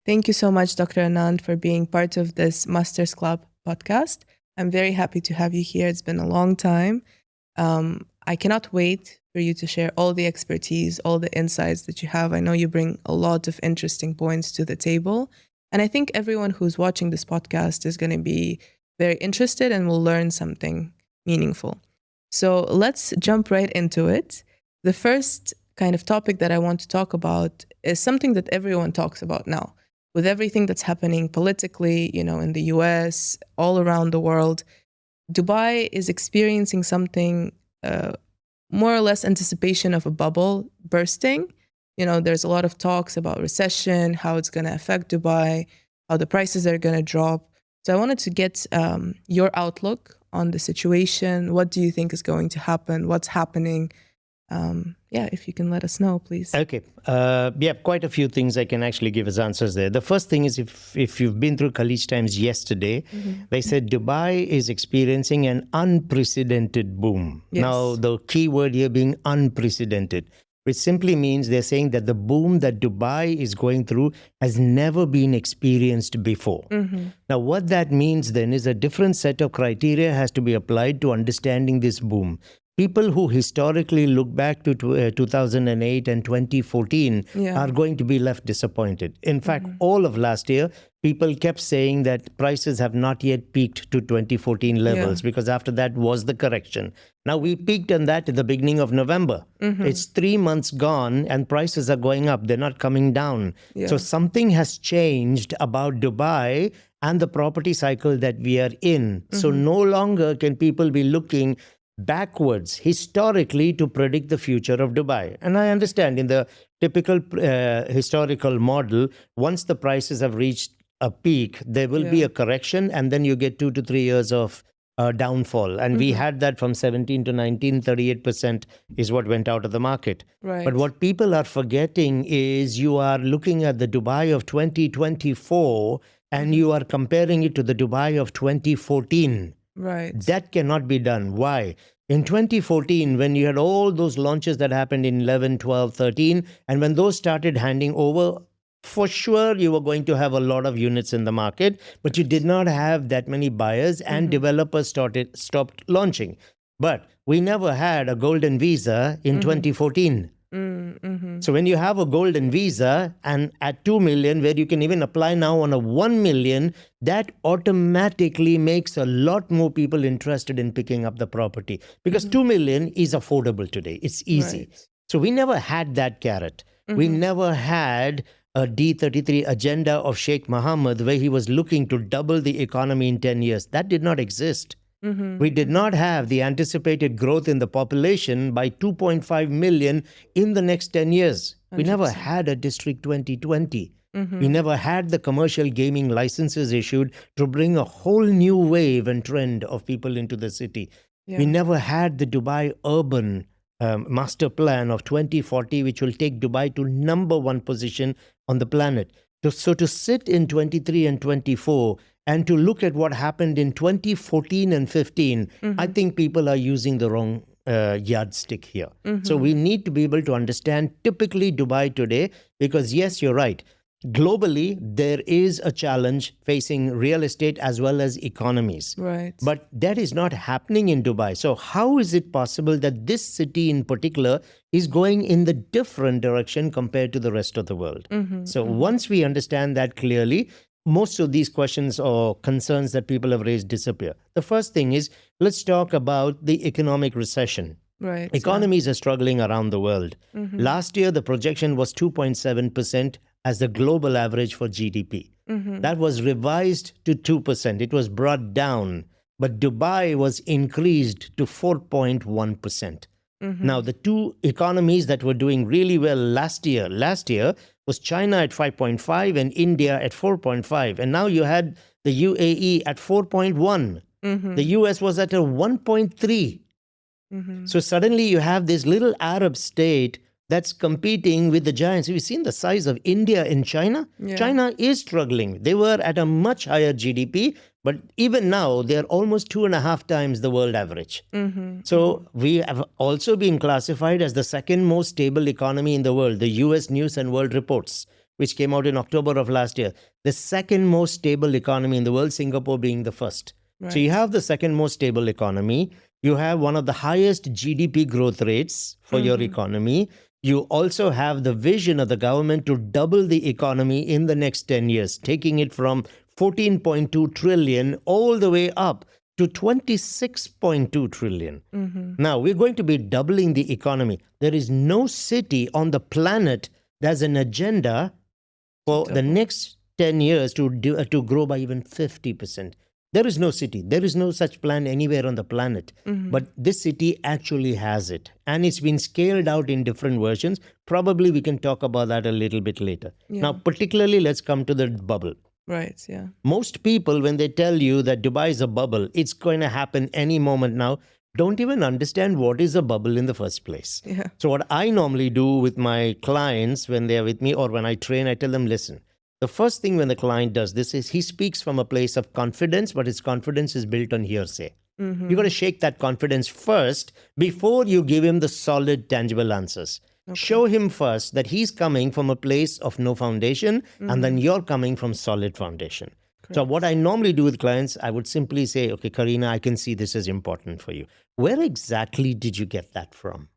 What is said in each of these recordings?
Thank you so much, Dr. Anand, for being part of this Masters Club podcast. I'm very happy to have you here. It's been a long time. I cannot wait for you to share all the expertise, all the insights that you have. I know you bring a lot of interesting points to the table. And I think everyone who's watching this podcast is going to be very interested and will learn something meaningful. So let's jump right into it. The first kind of topic that I want to talk about is something that everyone talks about now. With everything that's happening politically, in the US, all around the world, Dubai is experiencing something more or less anticipation of a bubble bursting. There's a lot of talks about recession, how it's going to affect Dubai, how the prices are going to drop. So I wanted to get your outlook on the situation. What do you think is going to happen? What's happening? If you can let us know, please. Okay. Quite a few things I can actually give as answers there. The first thing is if you've been through Khaleej Times yesterday, they said Dubai is experiencing an unprecedented boom. Yes. Now, the key word here being unprecedented, which simply means they're saying that the boom that Dubai is going through has never been experienced before. Now, what that means then is a different set of criteria has to be applied to understanding this boom. People who historically look back to 2008 and 2014 are going to be left disappointed. In fact, all of last year, people kept saying that prices have not yet peaked to 2014 levels because after that was the correction. Now, we peaked on that at the beginning of November. It's 3 months gone and prices are going up. They're not coming down. So something has changed about Dubai and the property cycle that we are in. So no longer can people be looking backwards historically to predict the future of Dubai. And I understand in the typical historical model, once the prices have reached a peak, there will be a correction and then you get 2 to 3 years of downfall. And we had that from 17 to 19, 38% is what went out of the market. Right. But what people are forgetting is you are looking at the Dubai of 2024 and you are comparing it to the Dubai of 2014. Right. That cannot be done. Why? In 2014, when you had all those launches that happened in 11, 12, 13, and when those started handing over, for sure you were going to have a lot of units in the market, but you did not have that many buyers and developers stopped launching. But we never had a golden visa in 2014. So when you have a golden visa and at 2 million, where you can even apply now on a 1 million, that automatically makes a lot more people interested in picking up the property because 2 million is affordable today. It's easy. Right. So we never had that carrot. We never had a D33 agenda of Sheikh Mohammed where he was looking to double the economy in 10 years. That did not exist. We did not have the anticipated growth in the population by 2.5 million in the next 10 years. 100%. We never had a District 2020. We never had the commercial gaming licenses issued to bring a whole new wave and trend of people into the city. We never had the Dubai urban master plan of 2040, which will take Dubai to #1 position on the planet. So to sit in 23 and 24 and to look at what happened in 2014 and 15, I think people are using the wrong yardstick here. So we need to be able to understand typically Dubai today, because yes, you're right. Globally, there is a challenge facing real estate as well as economies. Right. But that is not happening in Dubai. So how is it possible that this city in particular is going in the different direction compared to the rest of the world? So once we understand that clearly, most of these questions or concerns that people have raised disappear. The first thing is, let's talk about the economic recession. Right. Economies are struggling around the world. Last year, the projection was 2.7% as the global average for GDP. That was revised to 2%. It was brought down, but Dubai was increased to 4.1%. Now, the two economies that were doing really well last year was China at 5.5 and India at 4.5. And now you had the UAE at 4.1. The US was at a 1.3. So suddenly you have this little Arab state that's competing with the giants. Have you seen the size of India in China? Yeah. China is struggling. They were at a much higher GDP, but even now they're almost 2.5 times the world average. So we have also been classified as the second most stable economy in the world, the US News and World Reports, which came out in October of last year. The second most stable economy in the world, Singapore being the first. Right. So you have the second most stable economy. You have one of the highest GDP growth rates for your economy. You also have the vision of the government to double the economy in the next 10 years, taking it from 14.2 trillion all the way up to 26.2 trillion. Now, we're going to be doubling the economy. There is no city on the planet that has an agenda for the next 10 years to grow by even 50%. There is no city. There is no such plan anywhere on the planet. But this city actually has it. And it's been scaled out in different versions. Probably we can talk about that a little bit later. Yeah. Now, particularly, let's come to the bubble. Right, yeah. Most people, when they tell you that Dubai is a bubble, it's going to happen any moment now, don't even understand what is a bubble in the first place. Yeah. So what I normally do with my clients when they're with me or when I train, I tell them, listen, the first thing when the client does this is he speaks from a place of confidence, but his confidence is built on hearsay. You got to shake that confidence first before you give him the solid, tangible answers. Okay. Show him first that he's coming from a place of no foundation, and then you're coming from solid foundation. Correct. So what I normally do with clients, I would simply say, okay, Karina, I can see this is important for you. Where exactly did you get that from?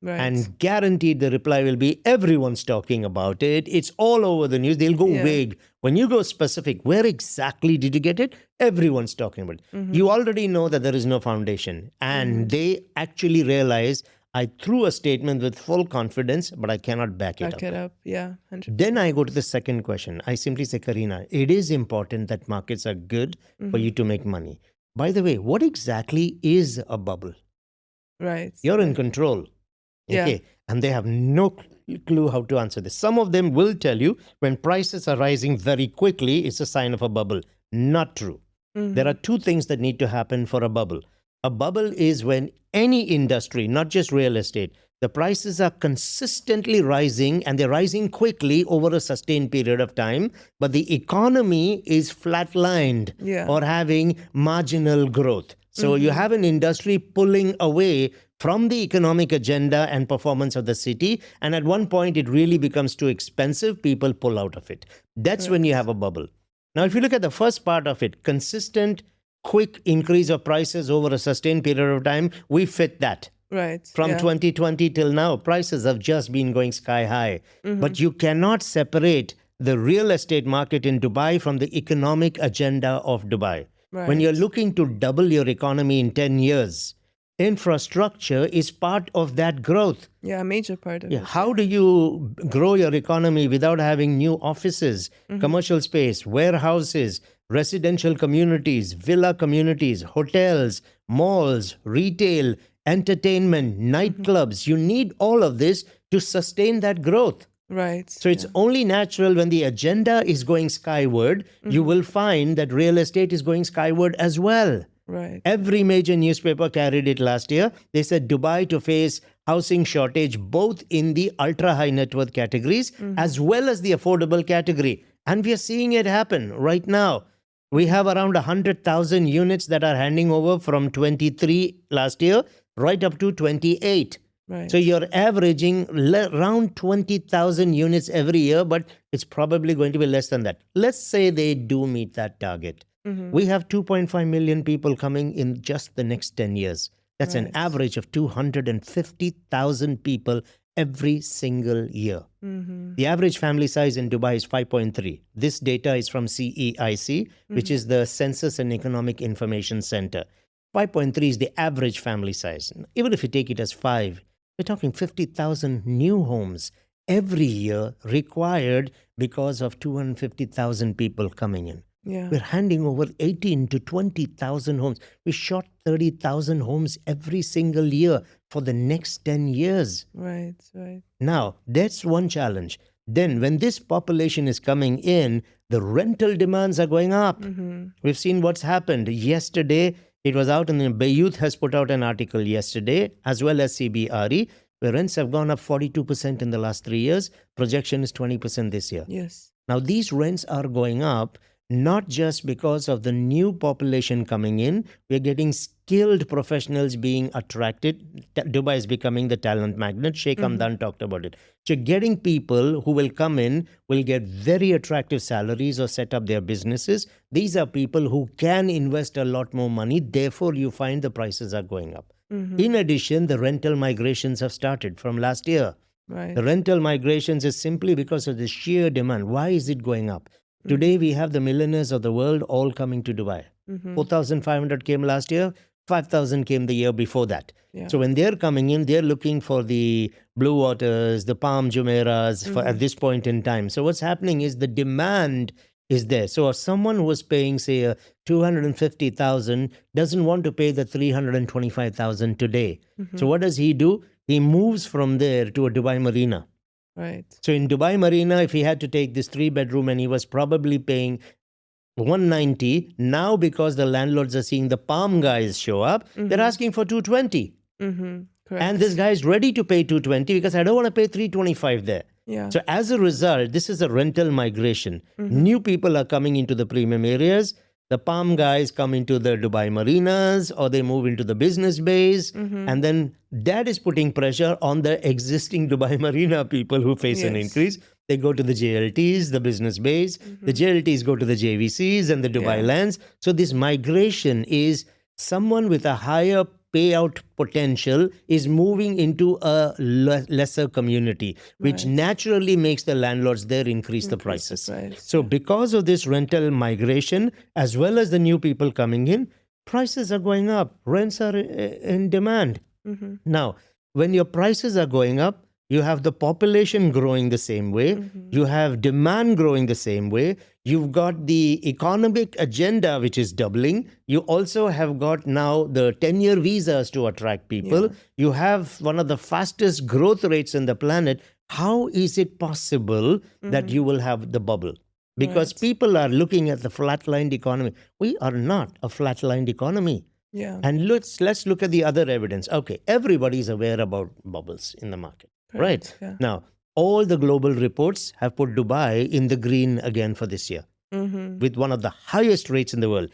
Right. And guaranteed the reply will be, everyone's talking about it. It's all over the news. They'll go vague. When you go specific, where exactly did you get it? Everyone's talking about it. You already know that there is no foundation. And they actually realize I threw a statement with full confidence, but I cannot back it up. Yeah. 100%. Then I go to the second question. I simply say, Karina, it is important that markets are good for you to make money. By the way, what exactly is a bubble? Right. You're in control. Okay. Yeah. And they have no clue how to answer this. Some of them will tell you when prices are rising very quickly, it's a sign of a bubble. Not true. There are two things that need to happen for a bubble. A bubble is when any industry, not just real estate, the prices are consistently rising and they're rising quickly over a sustained period of time, but the economy is flatlined or having marginal growth. So you have an industry pulling away from the economic agenda and performance of the city, and at one point it really becomes too expensive, people pull out of it. That's when you have a bubble. Now, if you look at the first part of it, consistent, quick increase of prices over a sustained period of time, we fit that. Right. From 2020 till now, prices have just been going sky high. But you cannot separate the real estate market in Dubai from the economic agenda of Dubai. Right. When you're looking to double your economy in 10 years, infrastructure is part of that growth. Yeah, a major part of it. How do you grow your economy without having new offices, commercial space, warehouses, residential communities, villa communities, hotels, malls, retail, entertainment, nightclubs? You need all of this to sustain that growth. Right. So it's only natural when the agenda is going skyward, you will find that real estate is going skyward as well. Right. Every major newspaper carried it last year. They said Dubai to face housing shortage both in the ultra high net worth categories as well as the affordable category. And we are seeing it happen right now. We have around 100,000 units that are handing over from 23 last year right up to 28. Right. So you're averaging around 20,000 units every year, but it's probably going to be less than that. Let's say they do meet that target. We have 2.5 million people coming in just the next 10 years. That's an average of 250,000 people every single year. The average family size in Dubai is 5.3. This data is from CEIC, which is the Census and Economic Information Center. 5.3 is the average family size. Even if you take it as 5, we're talking 50,000 new homes every year required because of 250,000 people coming in. Yeah. We're handing over 18 to 20,000 homes. We shot 30,000 homes every single year for the next 10 years. Right, right. Now, that's one challenge. Then when this population is coming in, the rental demands are going up. We've seen what's happened. Yesterday, it was out, and Bayouth has put out an article yesterday, as well as CBRE, where rents have gone up 42% in the last 3 years. Projection is 20% this year. Yes. Now, these rents are going up not just because of the new population coming in. We're getting skilled professionals being attracted. Dubai is becoming the talent magnet. Sheikh Hamdan talked about it. So getting people who will come in, will get very attractive salaries or set up their businesses. These are people who can invest a lot more money. Therefore, you find the prices are going up. In addition, the rental migrations have started from last year. Right. The rental migrations is simply because of the sheer demand. Why is it going up? Today, we have the millionaires of the world all coming to Dubai. 4,500 came last year, 5,000 came the year before that. Yeah. So when they're coming in, they're looking for the blue waters, the Palm Jumeirahs at this point in time. So what's happening is the demand is there. So someone who was paying, say, 250,000 doesn't want to pay the 325,000 today. So what does he do? He moves from there to a Dubai Marina. Right. So in Dubai Marina, if he had to take this 3-bedroom and he was probably paying 190, now because the landlords are seeing the Palm guys show up, they're asking for 220. Correct. And this guy is ready to pay 220 because I don't want to pay 325 there. Yeah. So as a result, this is a rental migration. New people are coming into the premium areas. The Palm guys come into the Dubai marinas or they move into the business bays. And then that is putting pressure on the existing Dubai marina people who face an increase. They go to the JLTs, the business bays. The JLTs go to the JVCs and the Dubai lands. So this migration is someone with a higher payout potential is moving into a lesser community, which naturally makes the landlords there increase the prices. So because of this rental migration, as well as the new people coming in, prices are going up. Rents are in demand. Now, when your prices are going up, you have the population growing the same way. You have demand growing the same way. You've got the economic agenda, which is doubling. You also have got now the 10-year visas to attract people. You have one of the fastest growth rates in the planet. How is it possible that you will have the bubble? Because people are looking at the flatlined economy. We are not a flatlined economy. Yeah. And let's look at the other evidence. Okay, everybody's aware about bubbles in the market. Right. Yeah. Now, all the global reports have put Dubai in the green again for this year with one of the highest rates in the world.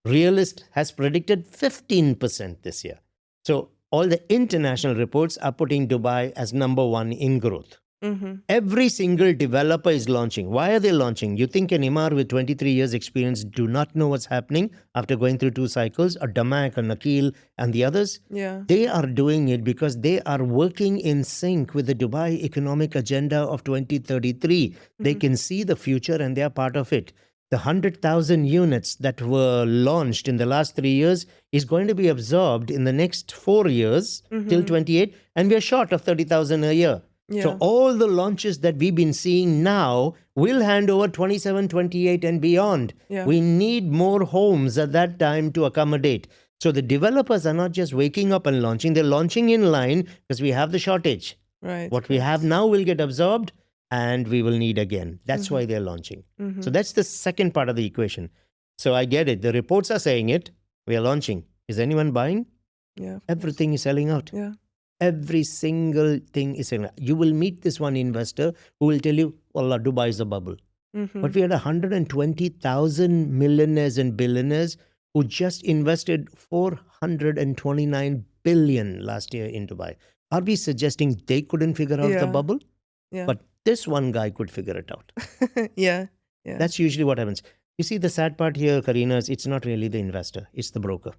Realist has predicted 15% this year. So all the international reports are putting Dubai as number one in growth. Every single developer is launching. Why are they launching? You think an Imar with 23 years experience do not know what's happening after going through 2 cycles? A Damak, a Nakil, and the others? Yeah. They are doing it because they are working in sync with the Dubai economic agenda of 2033. They can see the future and they are part of it. The 100,000 units that were launched in the last 3 years is going to be absorbed in the next 4 years till 28, and we are short of 30,000 a year. Yeah. So all the launches that we've been seeing now will hand over 27, 28 and beyond. Yeah. We need more homes at that time to accommodate. So the developers are not just waking up and launching, they're launching in line because we have the shortage. Right. What we have now will get absorbed and we will need again. That's why they're launching. So that's the second part of the equation. So I get it. The reports are saying it. We are launching. Is anyone buying? Yeah. Everything is selling out. Yeah. Every single thing is selling out. You will meet this one investor who will tell you, Wallah, Dubai is a bubble. But we had 120,000 millionaires and billionaires who just invested 429 billion last year in Dubai. Are we suggesting they couldn't figure out the bubble? Yeah. But this one guy could figure it out. Yeah. That's usually what happens. You see, the sad part here, Karina, is it's not really the investor. It's the broker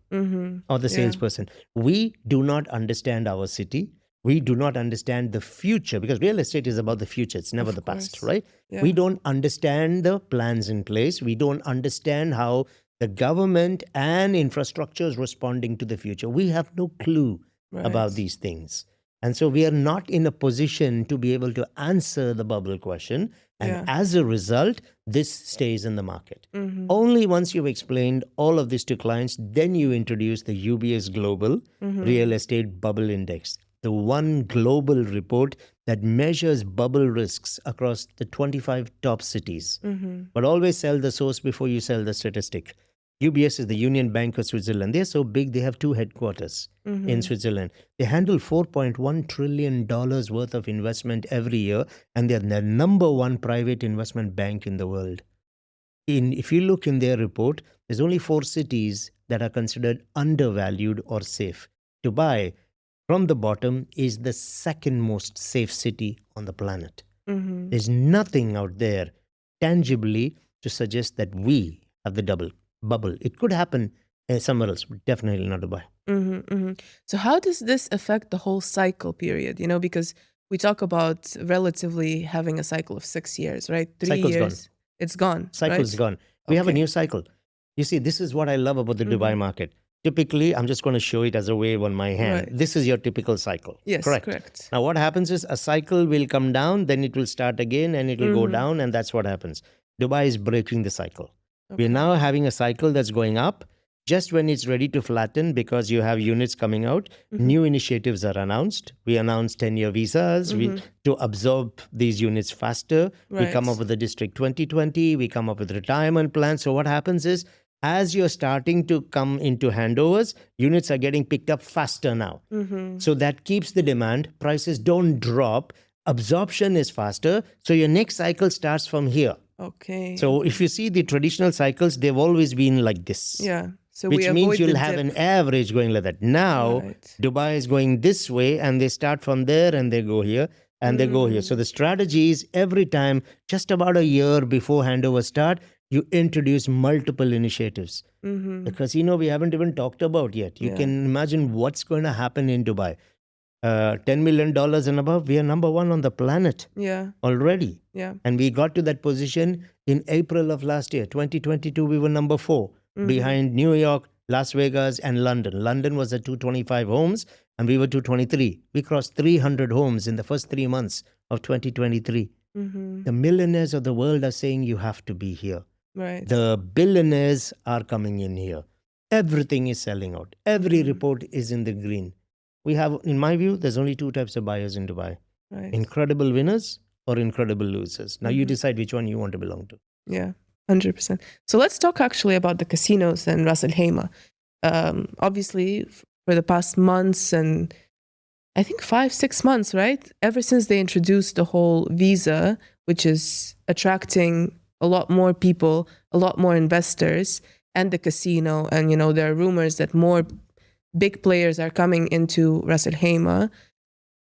or the salesperson. We do not understand our city. We do not understand the future because real estate is about the future. It's never the past, right? Yeah. We don't understand the plans in place. We don't understand how the government and infrastructure is responding to the future. We have no clue about these things. And so we are not in a position to be able to answer the bubble question. And as a result, this stays in the market. Only once you've explained all of this to clients, then you introduce the UBS Global Real Estate Bubble Index, the one global report that measures bubble risks across the 25 top cities. But always sell the source before you sell the statistic. UBS is the Union Bank of Switzerland. They're so big, they have 2 headquarters in Switzerland. They handle $4.1 trillion worth of investment every year, and they're the number 1 private investment bank in the world. if you look in their report, there's only 4 cities that are considered undervalued or safe. Dubai, from the bottom, is the second most safe city on the planet. There's nothing out there tangibly to suggest that we have the double bubble. It could happen somewhere else, but definitely not Dubai. So how does this affect the whole cycle period? Because we talk about relatively having a cycle of 6 years, right? 3 Cycle's years. gone. It's gone. Cycle's right? gone. We have a new cycle. You see, this is what I love about the Dubai market. Typically, I'm just going to show it as a wave on my hand. Right. This is your typical cycle. Yes, correct. Now, what happens is a cycle will come down, then it will start again, and it will go down, and that's what happens. Dubai is breaking the cycle. We're now having a cycle that's going up. Just when it's ready to flatten, because you have units coming out, new initiatives are announced. We announced 10-year visas to absorb these units faster. Right. We come up with the District 2020. We come up with retirement plans. So what happens is, as you're starting to come into handovers, units are getting picked up faster now. So that keeps the demand. Prices don't drop. Absorption is faster. So your next cycle starts from here. Okay. So if you see the traditional cycles, they've always been like this. Yeah. So which means you'll have an average going like that. Now, Dubai is going this way, and they start from there, and they go here, and they go here. So the strategy is every time, just about a year before handover start, you introduce multiple initiatives. The casino we haven't even talked about yet. You can imagine what's going to happen in Dubai. $10 million and above, we are number 1 on the planet already. And we got to that position in April of last year. 2022, we were number 4. Behind New York, Las Vegas, and London. London was at 225 homes, and we were 223. We crossed 300 homes in the first 3 months of 2023. The millionaires of the world are saying you have to be here. Right. The billionaires are coming in here. Everything is selling out. Every report is in the green. We have, in my view, there's only 2 types of buyers in Dubai. Right. Incredible winners or incredible losers. Now you decide which one you want to belong to. Yeah. 100%. So let's talk actually about the casinos and Ras Al Khaimah. Obviously, for the past months and I think 5-6 months, right? Ever since they introduced the whole visa, which is attracting a lot more people, a lot more investors, and the casino, and there are rumors that more big players are coming into Ras Al Khaimah.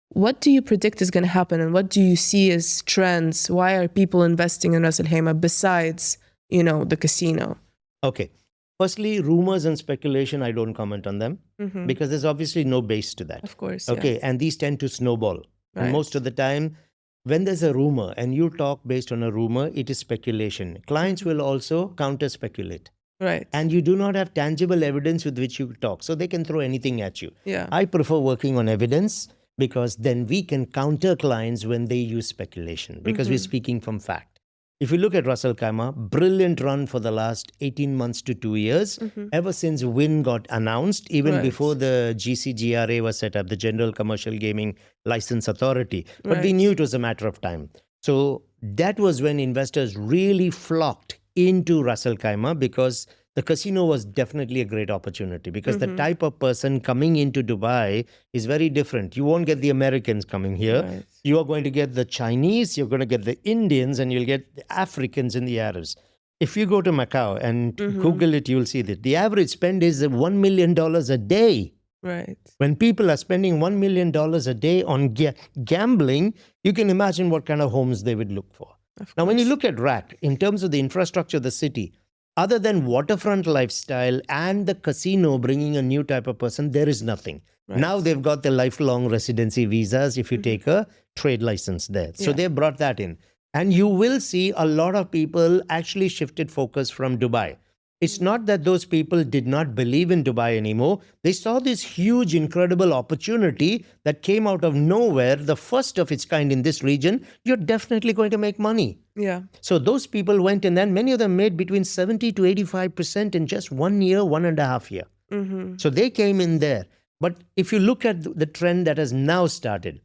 What do you predict is going to happen, and what do you see as trends? Why are people investing in Ras Al Khaimah besides the casino? Okay. Firstly, rumors and speculation, I don't comment on them because there's obviously no base to that. Of course. Okay. Yeah. And these tend to snowball. Right. And most of the time, when there's a rumor and you talk based on a rumor, it is speculation. Clients will also counter speculate. Right. And you do not have tangible evidence with which you talk. So they can throw anything at you. Yeah. I prefer working on evidence because then we can counter clients when they use speculation because we're speaking from fact. If you look at Ras Al Khaimah, brilliant run for the last 18 months to 2 years, ever since WIN got announced, even before the GCGRA was set up, the General Commercial Gaming License Authority. But we knew it was a matter of time. So that was when investors really flocked into Ras Al Khaimah because the casino was definitely a great opportunity because the type of person coming into Dubai is very different. You won't get the Americans coming here. Right. You are going to get the Chinese, you're going to get the Indians, and you'll get the Africans and the Arabs. If you go to Macau and Google it, you'll see that the average spend is $1 million a day. Right. When people are spending $1 million a day on gambling, you can imagine what kind of homes they would look for. Now, when you look at RAC, in terms of the infrastructure of the city, other than waterfront lifestyle and the casino bringing a new type of person, there is nothing. Right. Now they've got the lifelong residency visas if you take a trade license there. So they brought that in. And you will see a lot of people actually shifted focus from Dubai. It's not that those people did not believe in Dubai anymore. They saw this huge, incredible opportunity that came out of nowhere, the first of its kind in this region. You're definitely going to make money. Yeah. So those people went in, and many of them made between 70 to 85% in just 1 year, 1.5 years. So they came in there. But if you look at the trend that has now started,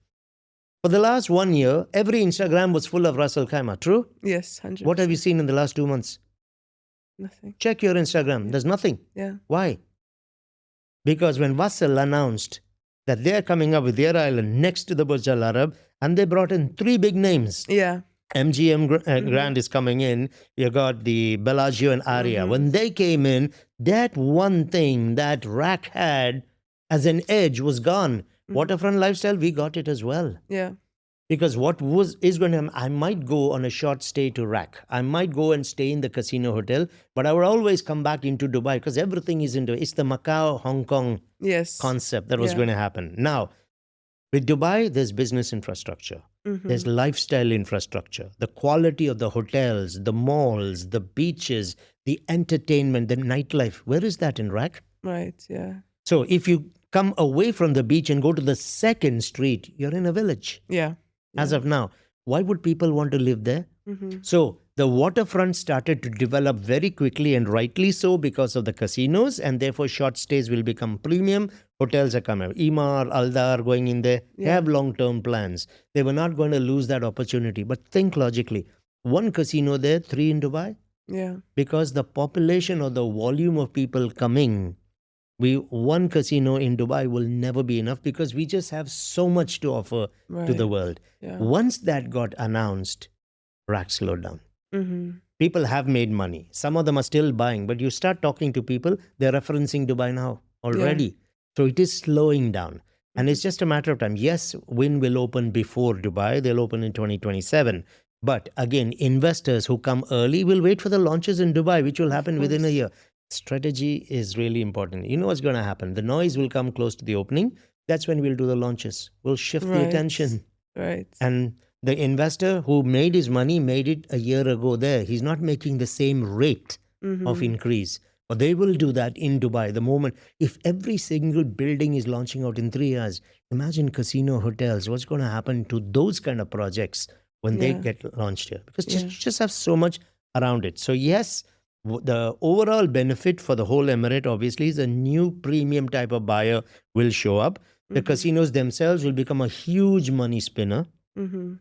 for the last 1 year, every Instagram was full of Ras Al Khaimah. True? Yes, 100%. What have you seen in the last 2 months? Nothing. Check your Instagram. There's nothing. Yeah. Why? Because when Vassal announced that they're coming up with their island next to the Burj Al Arab, and they brought in 3 big names. Yeah. MGM Grand is coming in. You got the Bellagio and Aria. When they came in, that one thing that RAC had as an edge was gone. Waterfront lifestyle, we got it as well. Yeah. Because is going to happen, I might go on a short stay to RAC. I might go and stay in the casino hotel, but I will always come back into Dubai because everything is it's the Macau, Hong Kong concept that was going to happen. Now, with Dubai, there's business infrastructure. There's lifestyle infrastructure. The quality of the hotels, the malls, the beaches, the entertainment, the nightlife. Where is that in RAC? Right, yeah. So if you come away from the beach and go to the second street, you're in a village. Yeah. As of now, why would people want to live there? So the waterfront started to develop very quickly, and rightly so, because of the casinos, and therefore short stays will become premium. Hotels are coming. Emaar, Aldar going in there. They have long-term plans. They were not going to lose that opportunity. But think logically. One casino there, 3 in Dubai. Yeah. Because the population or the volume of people coming, one casino in Dubai will never be enough because we just have so much to offer to the world. Yeah. Once that got announced, RAC slowed down. People have made money. Some of them are still buying, but you start talking to people, they're referencing Dubai now already. Yeah. So it is slowing down. And it's just a matter of time. Yes, Wynn will open before Dubai. They'll open in 2027. But again, investors who come early will wait for the launches in Dubai, which will happen within a year. Strategy is really important. You know what's going to happen? The noise will come close to the opening. That's when we'll do the launches. We'll shift the attention. Right. And the investor who made his money made it a year ago there. He's not making the same rate of increase. But they will do that in Dubai. The moment, if every single building is launching out in 3 years, imagine casino hotels. What's going to happen to those kind of projects when they get launched here? Because you just have so much around it. So yes, the overall benefit for the whole emirate obviously is a new premium type of buyer will show up. The casinos themselves will become a huge money spinner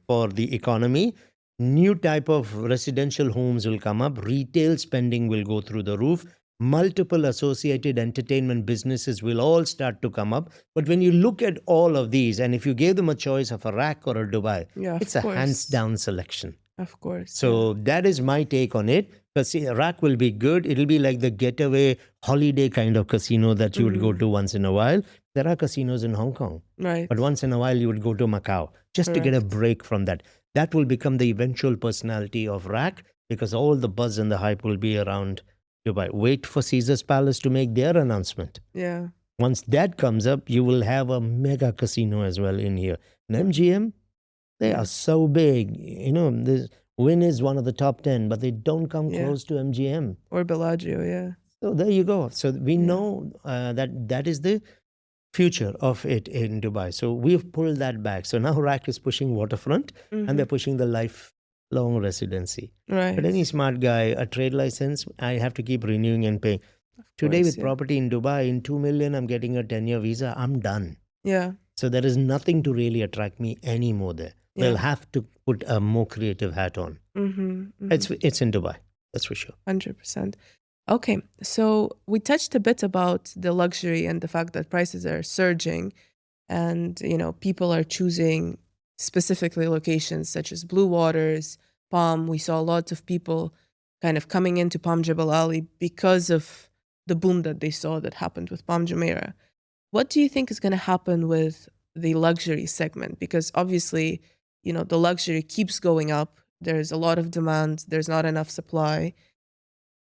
for the economy. New type of residential homes will come up. Retail spending will go through the roof. Multiple associated entertainment businesses will all start to come up. But when you look at all of these, and if you gave them a choice of a RAC or a Dubai, it's a hands-down selection. Of course. So that is my take on it. Because RAC will be good. It'll be like the getaway holiday kind of casino that you would go to once in a while. There are casinos in Hong Kong. Right. But once in a while, you would go to Macau just to get a break from that. That will become the eventual personality of RAC because all the buzz and the hype will be around Dubai. Wait for Caesar's Palace to make their announcement. Yeah. Once that comes up, you will have a mega casino as well in here. And MGM, they are so big. You know, this Wynn is one of the top 10, but they don't come close to MGM. Or Bellagio, yeah. So there you go. So we know that is the future of it in Dubai. So we've pulled that back. So now RAC is pushing waterfront and they're pushing the lifelong residency. Right. But any smart guy, a trade license, I have to keep renewing and paying. Today with property in Dubai, in 2 million, I'm getting a 10-year visa. I'm done. Yeah. So there is nothing to really attract me anymore there. Yeah. They'll have to put a more creative hat on. It's in Dubai, that's for sure. 100%. Okay, so we touched a bit about the luxury and the fact that prices are surging and, you know, people are choosing specifically locations such as Blue Waters, Palm. We saw lots of people kind of coming into Palm Jebel Ali because of the boom that they saw that happened with Palm Jumeirah. What do you think is going to happen with the luxury segment? Because obviously, you know, the luxury keeps going up. There's a lot of demand. There's not enough supply.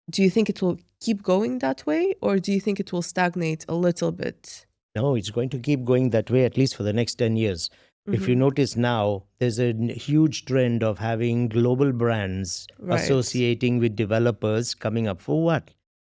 Do you think it will keep going that way, or do you think it will stagnate a little bit? No, it's going to keep going that way at least for the next 10 years. If you notice now, there's a huge trend of having global brands associating with developers coming up. For what?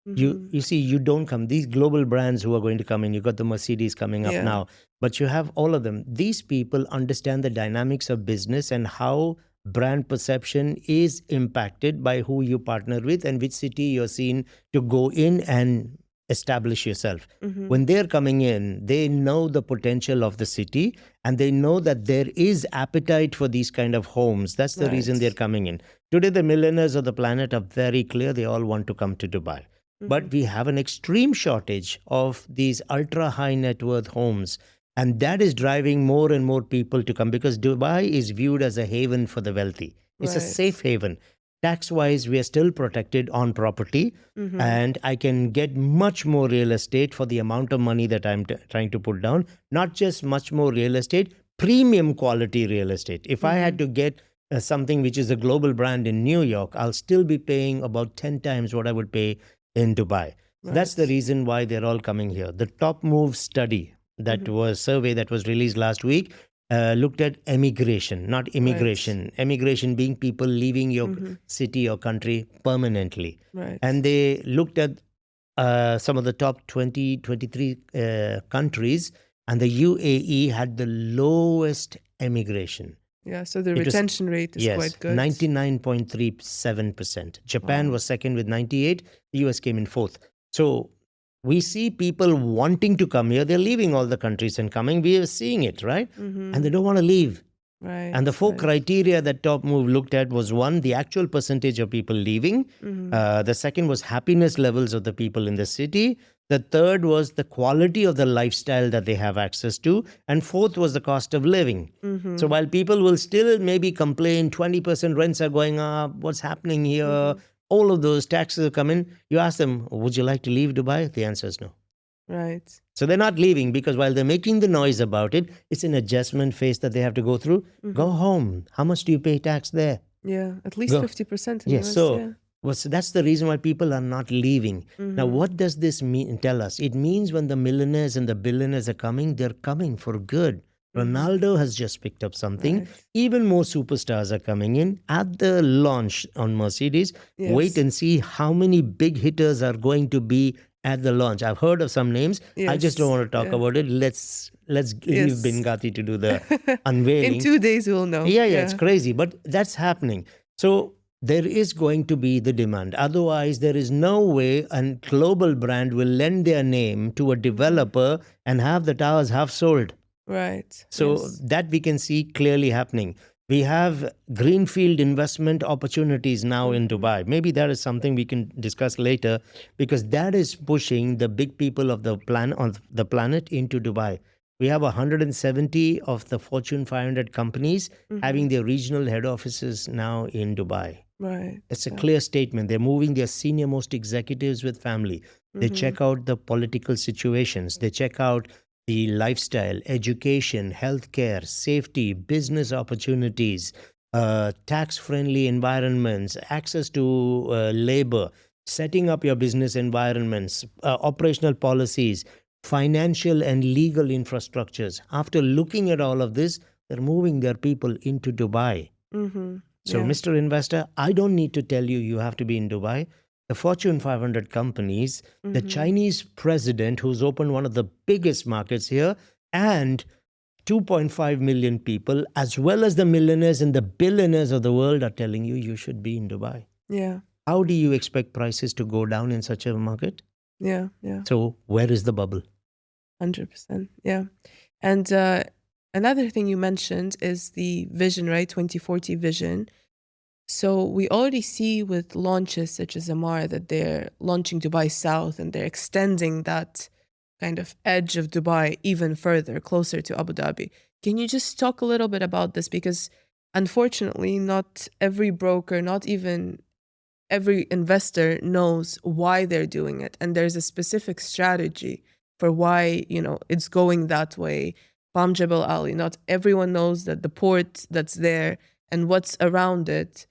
You see, you don't come. These global brands who are going to come in, you got the Mercedes coming up now, but you have all of them. These people understand the dynamics of business and how brand perception is impacted by who you partner with and which city you're seen to go in and establish yourself. When they're coming in, they know the potential of the city and they know that there is appetite for these kind of homes. That's the reason they're coming in. Today, the millionaires of the planet are very clear. They all want to come to Dubai. But we have an extreme shortage of these ultra high net worth homes. And that is driving more and more people to come because Dubai is viewed as a haven for the wealthy. It's a Right. safe haven. Tax-wise, we are still protected on property, and I can get much more real estate for the amount of money that I'm trying to put down. Not just much more real estate, premium quality real estate. If I had to get something which is a global brand in New York, I'll still be paying about 10 times what I would pay in Dubai. So that's the reason why they're all coming here. The Top Move study that was survey that was released last week looked at emigration, not immigration. Emigration being people leaving your city or country permanently. And they looked at some of the top 20, 23 countries, and the UAE had the lowest emigration. Yeah, so the retention rate is quite good. 99.37%. Japan was second with 98. The US came in fourth. So we see people wanting to come here. They're leaving all the countries and coming. We are seeing it, right? And they don't want to leave. And the four criteria that Top Move looked at was, one, the actual percentage of people leaving. The second was happiness levels of the people in the city. The third was the quality of the lifestyle that they have access to. And fourth was the cost of living. So while people will still maybe complain, 20% rents are going up, what's happening here? All of those taxes are coming. You ask them, would you like to leave Dubai? The answer is no. Right. So they're not leaving, because while they're making the noise about it, it's an adjustment phase that they have to go through. Go home. How much do you pay tax there? Yeah, at least 50% in Yes, US, so that's the reason why people are not leaving. Now, what does this mean? Tell us. It means when the millionaires and the billionaires are coming, they're coming for good. Ronaldo has just picked up something. Even more superstars are coming in. At the launch on Mercedes, wait and see how many big hitters are going to be at the launch. I've heard of some names. I just don't want to talk about it. Let's leave Bengati to do the unveiling. In 2 days we'll know. Yeah, it's crazy, but that's happening. So there is going to be the demand. Otherwise, there is no way a global brand will lend their name to a developer and have the towers half sold. Right. So that we can see clearly happening. We have greenfield investment opportunities now in Dubai. Maybe that is something we can discuss later, because that is pushing the big people of the planet into Dubai. We have 170 of the Fortune 500 companies having their regional head offices now in Dubai. Right. It's a clear statement. They're moving their senior most executives with family. They check out the political situations. They check out the lifestyle, education, healthcare, safety, business opportunities, tax-friendly environments, access to labor, setting up your business environments, operational policies, financial and legal infrastructures. After looking at all of this, they're moving their people into Dubai. So, Mr. Investor, I don't need to tell you you have to be in Dubai. The Fortune 500 companies, the Chinese president who's opened one of the biggest markets here, and 2.5 million people, as well as the millionaires and the billionaires of the world, are telling you you should be in Dubai. Yeah. How do you expect prices to go down in such a market? Yeah. So where is the bubble? 100%. Yeah. And another thing you mentioned is the vision, right? 2040 vision. So we already see with launches such as Amar that they're launching Dubai South, and they're extending that kind of edge of Dubai even further, closer to Abu Dhabi. Can you just talk a little bit about this? Because unfortunately, not every broker, not even every investor knows why they're doing it. And there's a specific strategy for why, it's going that way. Palm Jebel Ali, not everyone knows that the port that's there and what's around it,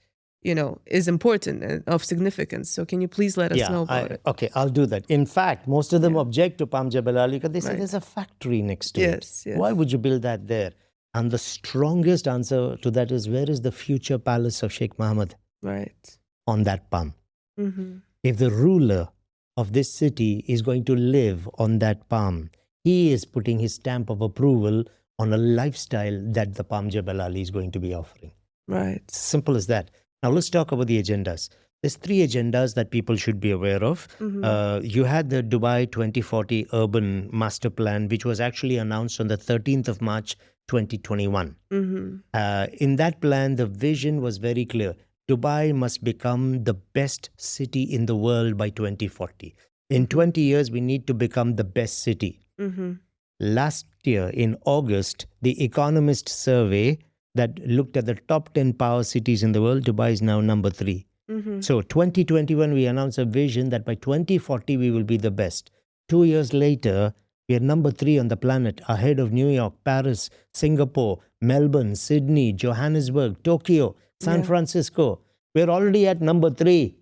is important and of significance. So can you please let us know about it? Okay, I'll do that. In fact, most of them object to Palm Jebel Ali because they say there's a factory next to it. Yes. Why would you build that there? And the strongest answer to that is, where is the future palace of Sheikh Mohammed? Right. On that palm. If the ruler of this city is going to live on that palm, he is putting his stamp of approval on a lifestyle that the Palm Jebel Ali is going to be offering. Right. Simple as that. Now let's talk about the agendas. There's 3 agendas that people should be aware of. You had the Dubai 2040 Urban Master Plan, which was actually announced on the 13th of March, 2021. In that plan, the vision was very clear. Dubai must become the best city in the world by 2040. In 20 years, we need to become the best city. Last year, in August, the Economist survey that looked at the top 10 power cities in the world. Dubai is now number 3. So 2021, we announced a vision that by 2040, we will be the best. 2 years later, we are number 3 on the planet, ahead of New York, Paris, Singapore, Melbourne, Sydney, Johannesburg, Tokyo, San Francisco. We're already at number 3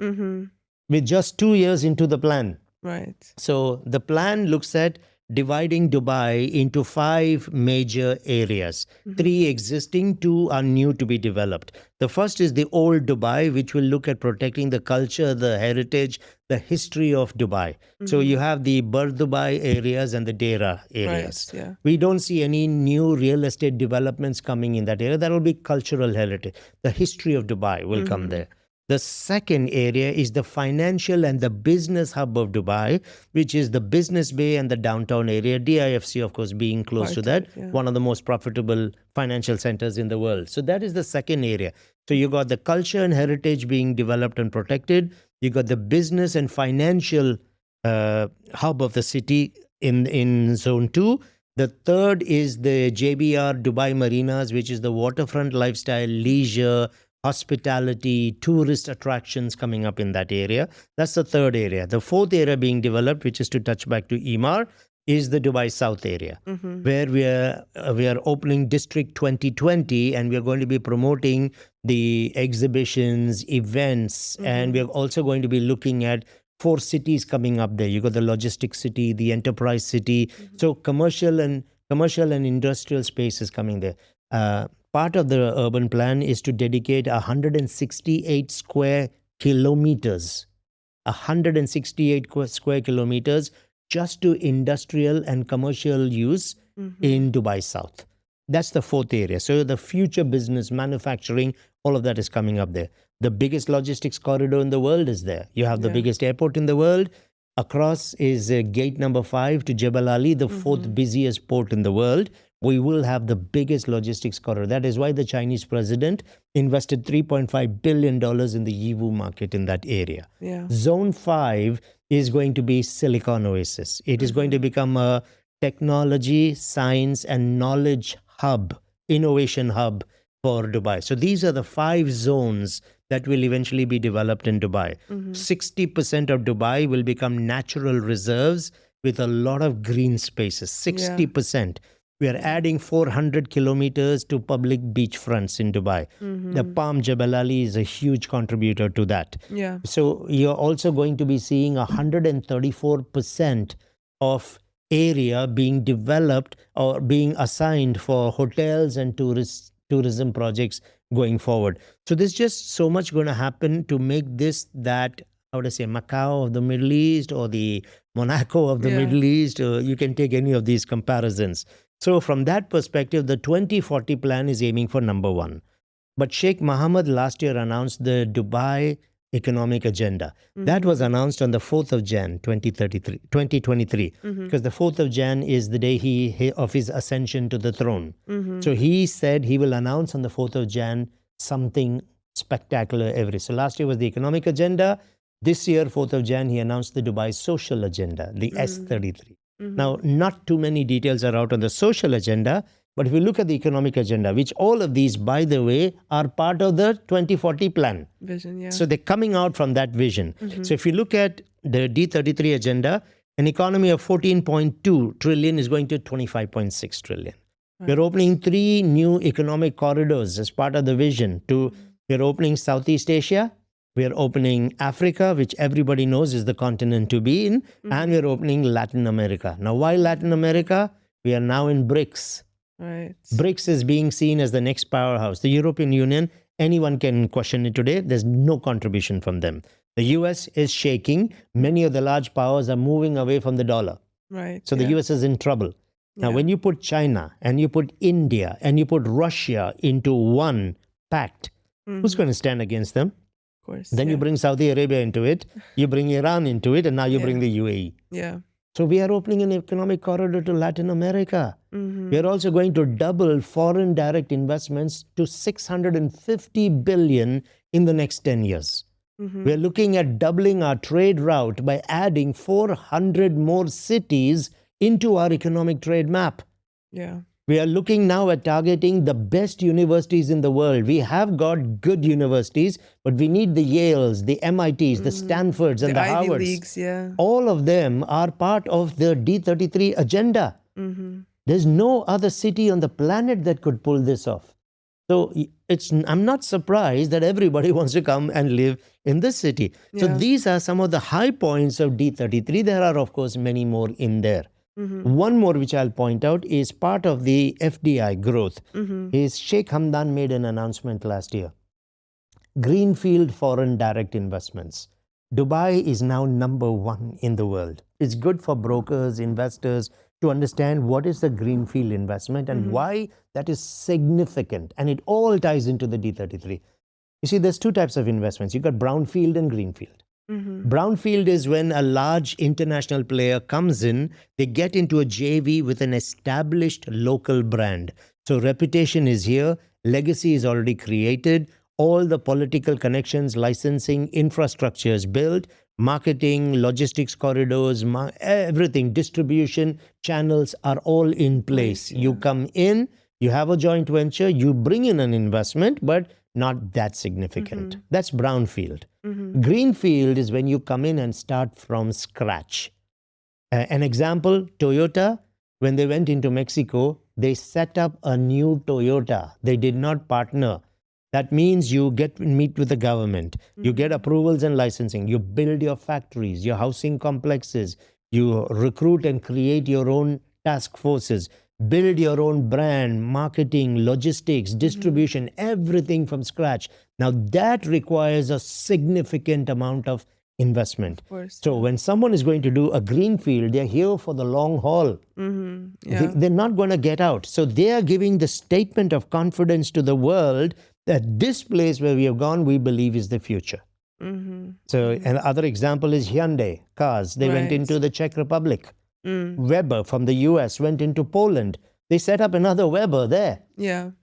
with just 2 years into the plan. Right. So the plan looks at dividing Dubai into 5 major areas. 3 existing, 2 are new to be developed. The first is the old Dubai, which will look at protecting the culture, the heritage, the history of Dubai. So you have the Bur Dubai areas and the Dera areas. Right, yeah. We don't see any new real estate developments coming in that area. That will be cultural heritage. The history of Dubai will come there. The second area is the financial and the business hub of Dubai, which is the Business Bay and the downtown area. DIFC, of course, being close to that, one of the most profitable financial centers in the world. So that is the second area. So you got the culture and heritage being developed and protected. You got the business and financial hub of the city in Zone 2. The third is the JBR Dubai Marinas, which is the waterfront lifestyle, leisure, hospitality, tourist attractions coming up in that area. That's the third area. The fourth area being developed, which is to touch back to Emaar, is the Dubai South area, where we are opening District 2020, and we are going to be promoting the exhibitions, events, and we are also going to be looking at 4 cities coming up there. You got the logistics city, the enterprise city. So commercial and industrial space is coming there. Part of the urban plan is to dedicate 168 square kilometers, 168 square kilometers just to industrial and commercial use in Dubai South. That's the fourth area. So the future business, manufacturing, all of that is coming up there. The biggest logistics corridor in the world is there. You have the biggest airport in the world. Across is gate number 5 to Jebel Ali, the 4th busiest port in the world. We will have the biggest logistics corridor. That is why the Chinese president invested $3.5 billion in the Yiwu market in that area. Zone 5 is going to be Silicon Oasis. It is going to become a technology, science, and knowledge hub, innovation hub for Dubai. So these are the 5 zones that will eventually be developed in Dubai. 60% of Dubai will become natural reserves with a lot of green spaces. 60%. We are adding 400 kilometers to public beach fronts in Dubai. The Palm Jebel Ali is a huge contributor to that. So you're also going to be seeing 134% of area being developed or being assigned for hotels and tourism projects going forward. So there's just so much going to happen to make this that, how would I say, Macau of the Middle East or the Monaco of the Middle East. You can take any of these comparisons. So from that perspective, the 2040 plan is aiming for number 1. But Sheikh Mohammed last year announced the Dubai Economic Agenda. That was announced on the 4th of Jan, 2023, because the 4th of Jan is the day of his ascension to the throne. So he said he will announce on the 4th of Jan something spectacular every. So last year was the Economic Agenda. This year, 4th of Jan, he announced the Dubai Social Agenda, the S33. Now, not too many details are out on the social agenda, but if you look at the economic agenda, which all of these, by the way, are part of the 2040 plan. Vision, So they're coming out from that vision. So if you look at the D33 agenda, an economy of 14.2 trillion is going to 25.6 trillion. We're opening 3 new economic corridors as part of the vision. We're opening Southeast Asia, we are opening Africa, which everybody knows is the continent to be in, and we're opening Latin America. Now, why Latin America? We are now in BRICS. BRICS is being seen as the next powerhouse. The European Union, anyone can question it today. There's no contribution from them. The US is shaking. Many of the large powers are moving away from the dollar. So the US is in trouble. Now, when you put China and you put India and you put Russia into one pact, who's going to stand against them? Then you bring Saudi Arabia into it, you bring Iran into it, and now you bring the UAE. So we are opening an economic corridor to Latin America. We are also going to double foreign direct investments to 650 billion in the next 10 years. We are looking at doubling our trade route by adding 400 more cities into our economic trade map. We are looking now at targeting the best universities in the world. We have got good universities, but we need the Yales, the MITs, the Stanfords, and the Ivy Harvards. Leagues, yeah. All of them are part of the D33 agenda. There's no other city on the planet that could pull this off. So I'm not surprised that everybody wants to come and live in this city. So these are some of the high points of D33. There are, of course, many more in there. One more which I'll point out is part of the FDI growth. Is Sheikh Hamdan made an announcement last year. Greenfield foreign direct investments. Dubai is now #1 in the world. It's good for brokers, investors to understand what is the greenfield investment and why that is significant. And it all ties into the D33. You see, there's two types of investments. You've got brownfield and greenfield. Brownfield is when a large international player comes in, they get into a JV with an established local brand. So reputation is here, legacy is already created, all the political connections, licensing, infrastructure is built, marketing, logistics corridors, everything, distribution, channels are all in place. You come in, you have a joint venture, you bring in an investment, but not that significant. That's brownfield. Greenfield is when you come in and start from scratch. An example, Toyota, when they went into Mexico, they set up a new Toyota. They did not partner. That means you meet with the government, you get approvals and licensing, you build your factories, your housing complexes, you recruit and create your own task forces, build your own brand, marketing, logistics, distribution, everything from scratch. Now that requires a significant amount of investment. Of course, so when someone is going to do a greenfield, they're here for the long haul. They're not going to get out. So they are giving the statement of confidence to the world that this place where we have gone, we believe is the future. So another example is Hyundai cars. They went into the Czech Republic. Weber from the US went into Poland. They set up another Weber there.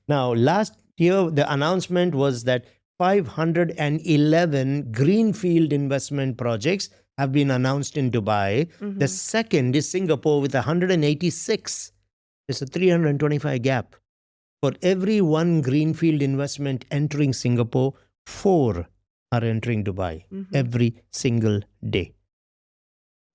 Now, last year, the announcement was that 511 greenfield investment projects have been announced in Dubai. The second is Singapore with 186. There's a 325 gap. For every one greenfield investment entering Singapore, 4 are entering Dubai every single day.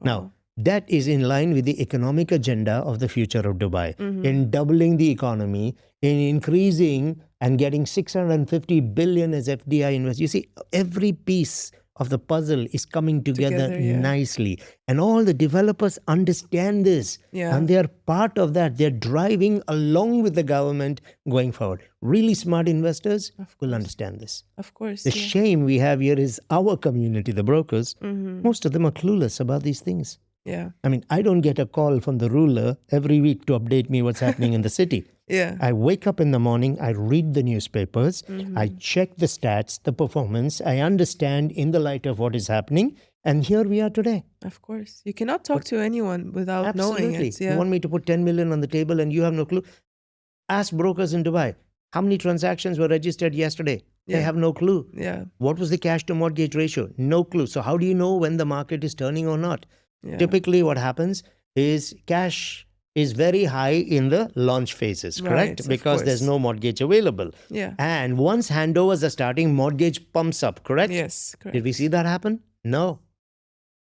Now, that is in line with the economic agenda of the future of Dubai. In doubling the economy, in increasing and getting 650 billion as FDI investment. You see, every piece of the puzzle is coming together nicely. And all the developers understand this. And they are part of that. They're driving along with the government going forward. Really smart investors will understand this. Of course. The shame we have here is our community, the brokers. Most of them are clueless about these things. I mean, I don't get a call from the ruler every week to update me what's happening in the city. I wake up in the morning, I read the newspapers, I check the stats, the performance, I understand in the light of what is happening, and here we are today. Of course. You cannot talk to anyone without knowing it. You want me to put 10 million on the table and you have no clue? Ask brokers in Dubai, how many transactions were registered yesterday? They have no clue. What was the cash to mortgage ratio? No clue. So how do you know when the market is turning or not? Typically what happens is cash is very high in the launch phases, correct? Because there's no mortgage available. And once handovers are starting, mortgage pumps up, correct? Yes, correct. Did we see that happen? No.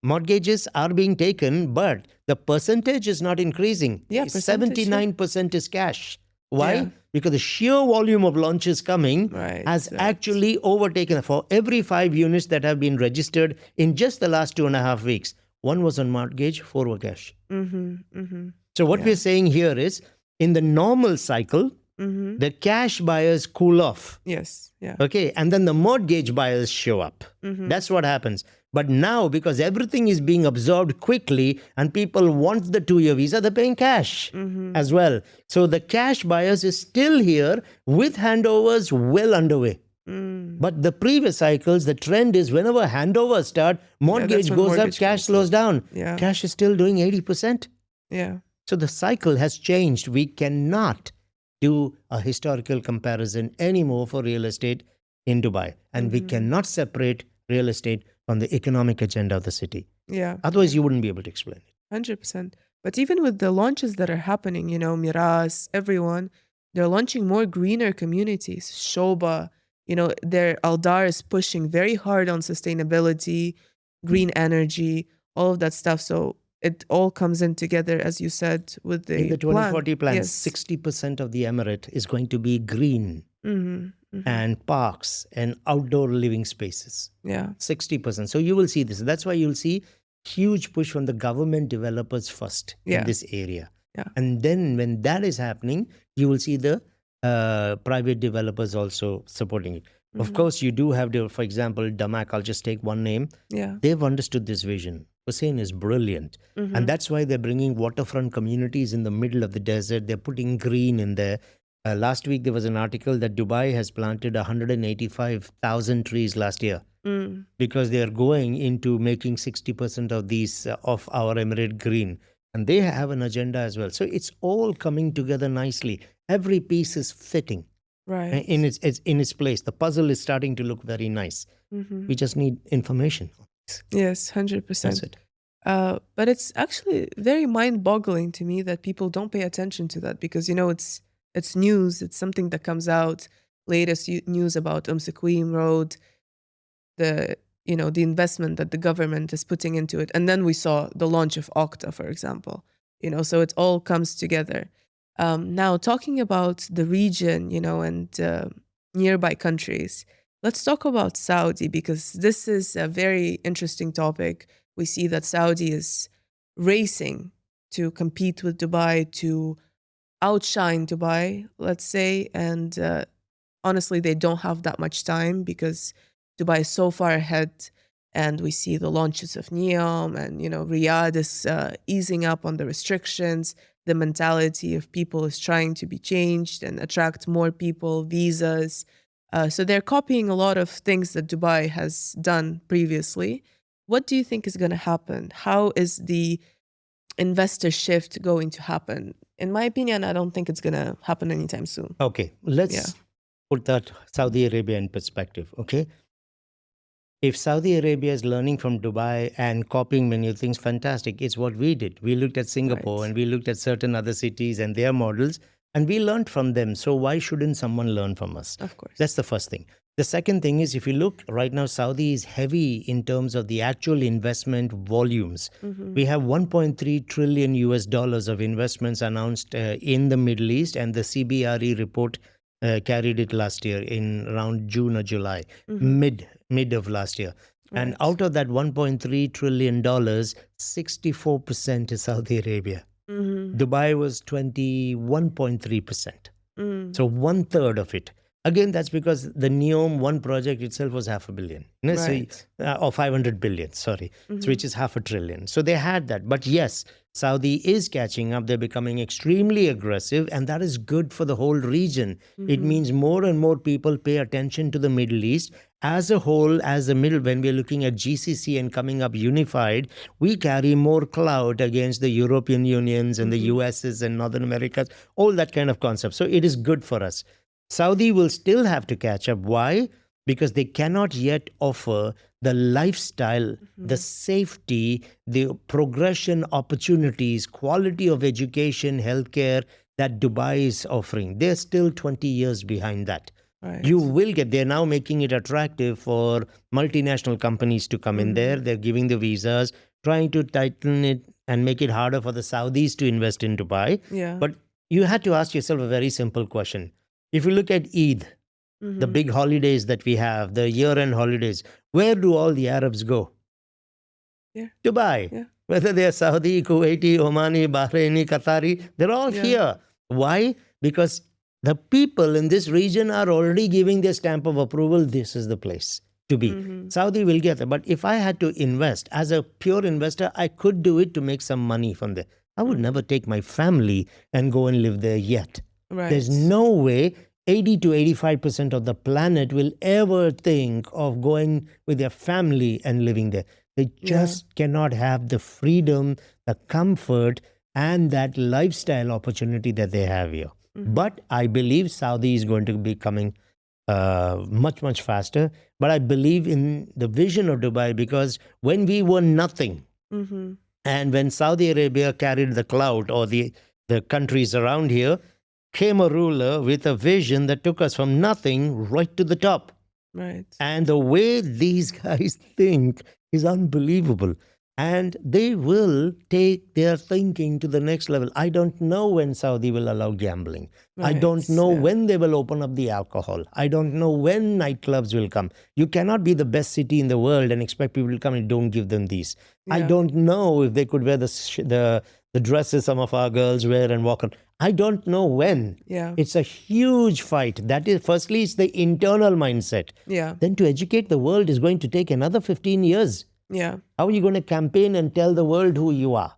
Mortgages are being taken, but the percentage is not increasing. 79% is cash. Why? Because the sheer volume of launches coming has actually overtaken. For every 5 units that have been registered in just the last 2.5 weeks, 1 was on mortgage, 4 were cash. So what we're saying here is, in the normal cycle, the cash buyers cool off. Okay, and then the mortgage buyers show up. That's what happens. But now, because everything is being absorbed quickly and people want the 2-year visa, they're paying cash as well. So the cash buyers is still here with handovers well underway. But the previous cycles, the trend is whenever handovers start, mortgage goes up, cash slows down. Cash is still doing 80%. So the cycle has changed. We cannot do a historical comparison anymore for real estate in Dubai. And we cannot separate real estate from the economic agenda of the city. Otherwise, you wouldn't be able to explain it. 100%. But even with the launches that are happening, Miras, everyone, they're launching more greener communities. Shoba, their Aldar is pushing very hard on sustainability, green energy, all of that stuff. So it all comes in together, as you said, with the In the 2040 plan, Yes. 60% of the emirate is going to be green Mm-hmm. and parks and outdoor living spaces. Yeah. 60%. So you will see this. That's why you'll see huge push from the government developers first in this area. Yeah. And then when that is happening, you will see the private developers also supporting it. Of course, you do have, for example, Damak, I'll just take one name. Yeah. They've understood this vision. Hussein is brilliant. And that's why they're bringing waterfront communities in the middle of the desert. They're putting green in there. Last week, there was an article that Dubai has planted 185,000 trees last year because they are going into making 60% of these of our emirate green. And they have an agenda as well. So it's all coming together nicely. Every piece is fitting in its place. The puzzle is starting to look very nice. We just need information. Yes, 100%. That's it. But it's actually very mind-boggling to me that people don't pay attention to that because, it's news. It's something that comes out. Latest news about Sequim Road, the investment that the government is putting into it. And then we saw the launch of Okta, for example. So it all comes together. Now, talking about the region, and nearby countries, let's talk about Saudi because this is a very interesting topic. We see that Saudi is racing to compete with Dubai, to outshine Dubai, let's say. And honestly, they don't have that much time because Dubai is so far ahead. And we see the launches of NEOM and, Riyadh is easing up on the restrictions. The mentality of people is trying to be changed and attract more people, visas. So they're copying a lot of things that Dubai has done previously. What do you think is going to happen? How is the investor shift going to happen? In my opinion, I don't think it's going to happen anytime soon. Okay, let's put that Saudi Arabia in perspective, okay? If Saudi Arabia is learning from Dubai and copying many things, fantastic. It's what we did. We looked at Singapore and we looked at certain other cities and their models and we learned from them. So why shouldn't someone learn from us? Of course. That's the first thing. The second thing is if you look right now, Saudi is heavy in terms of the actual investment volumes. We have 1.3 trillion US dollars of investments announced in the Middle East, and the CBRE report carried it last year in around June or July, mid of last year. And out of that $1.3 trillion, 64% is Saudi Arabia. Dubai was 21.3%. So 1/3 of it. Again, that's because the NEOM one project itself was $500 million. Or 500 billion, sorry, so which is $500 billion. So they had that. But yes, Saudi is catching up. They're becoming extremely aggressive, and that is good for the whole region. It means more and more people pay attention to the Middle East as a whole, as a middle. When we're looking at GCC and coming up unified, we carry more clout against the European Unions and the US's and Northern Americas, all that kind of concept. So it is good for us. Saudi will still have to catch up. Why? Because they cannot yet offer the lifestyle, the safety, the progression opportunities, quality of education, healthcare that Dubai is offering. They're still 20 years behind that. You will get, they're now making it attractive for multinational companies to come in there. They're giving the visas, trying to tighten it and make it harder for the Saudis to invest in Dubai. But you had to ask yourself a very simple question. If you look at Eid, the big holidays that we have, the year-end holidays, where do all the Arabs go? Dubai. Whether they're Saudi, Kuwaiti, Omani, Bahraini, Qatari, they're all here. Why? Because the people in this region are already giving their stamp of approval. This is the place to be. Saudi will get there. But if I had to invest as a pure investor, I could do it to make some money from there. I would never take my family and go and live there yet. There's no way 80 to 85% of the planet will ever think of going with their family and living there. They just cannot have the freedom, the comfort, and that lifestyle opportunity that they have here. But I believe Saudi is going to be coming much, much faster. But I believe in the vision of Dubai because when we were nothing, And when Saudi Arabia carried the clout, or the countries around here, came a ruler with a vision that took us from nothing right to the top. Right. And the way these guys think is unbelievable. And they will take their thinking to the next level. I don't know when Saudi will allow gambling. I Right. don't know Yeah. when they will open up the alcohol. I don't know when nightclubs will come. You cannot be the best city in the world and expect people to come and don't give them these. I Yeah. don't know if they could wear the dresses some of our girls wear and walk on. I don't know when. Yeah. It's a huge fight. That is, firstly, it's the internal mindset. Yeah. Then to educate the world is going to take another 15 years. Yeah. How are you going to campaign and tell the world who you are?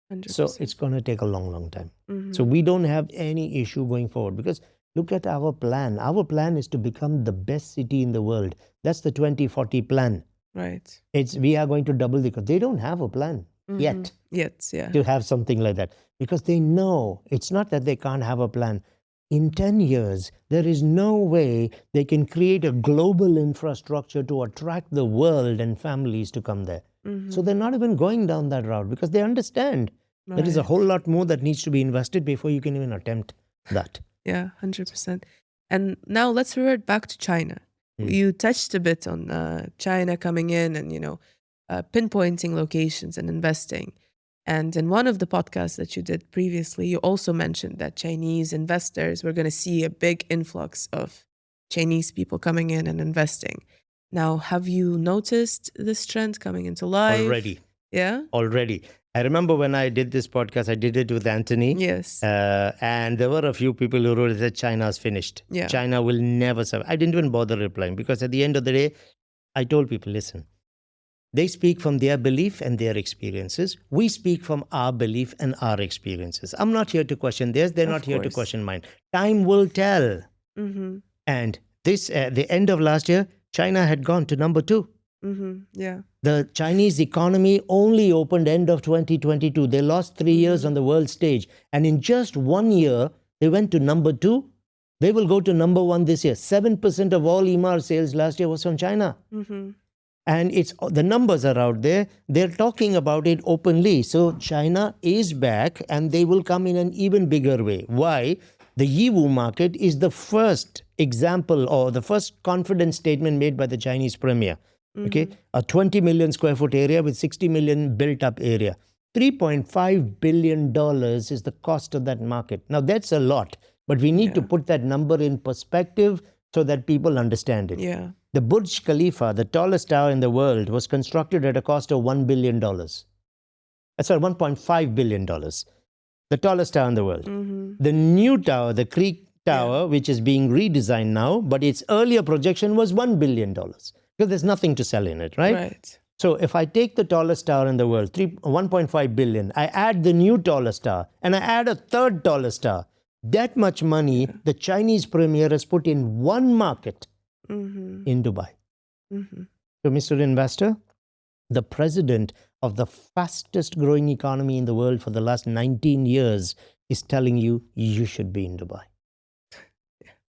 100%. So it's going to take a long, long time. Mhm. So we don't have any issue going forward, because look at our plan. Our plan is to become the best city in the world. That's the 2040 plan. Right. We are going to double the. They don't have a plan yet Yet, yeah. to have something like that, because they know it's not that they can't have a plan. In 10 years, there is no way they can create a global infrastructure to attract the world and families to come there. So they're not even going down that route, because they understand there is a Right. whole lot more that needs to be invested before you can even attempt that. Yeah, 100%. And now let's revert back to China. You touched a bit on China coming in and, pinpointing locations and investing. And in one of the podcasts that you did previously, you also mentioned that Chinese investors were going to see a big influx of Chinese people coming in and investing. Now, have you noticed this trend coming into life? Already. Yeah? Already. I remember when I did this podcast, I did it with Anthony. Yes. And there were a few people who wrote that China's finished. Yeah. China will never survive. I didn't even bother replying, because at the end of the day, I told people, listen, they speak from their belief and their experiences. We speak from our belief and our experiences. I'm not here to question theirs. They're not here to question mine. Time will tell. And this, the end of last year, China had gone to number 2. Yeah. The Chinese economy only opened end of 2022. They lost 3 years on the world stage. And in just 1 year, they went to number 2. They will go to number 1 this year. 7% of all EMAR sales last year was from China. And the numbers are out there. They're talking about it openly. So China is back, and they will come in an even bigger way. Why? The Yiwu market is the first example, or the first confidence statement made by the Chinese premier. Okay, a 20 million square foot area with 60 million built up area. $3.5 billion is the cost of that market. Now that's a lot, but we need to put that number in perspective so that people understand it. Yeah. The Burj Khalifa, the tallest tower in the world, was constructed at a cost of $1 billion. Sorry, $1.5 billion. The tallest tower in the world. The new tower, the Creek Tower, which is being redesigned now, but its earlier projection was $1 billion. Because there's nothing to sell in it, right? Right. So if I take the tallest tower in the world, 1.5 billion, I add the new tallest tower, and I add a third tallest tower, that much money the Chinese premier has put in one market in Dubai. So, Mr. Investor, the president of the fastest growing economy in the world for the last 19 years is telling you, you should be in Dubai.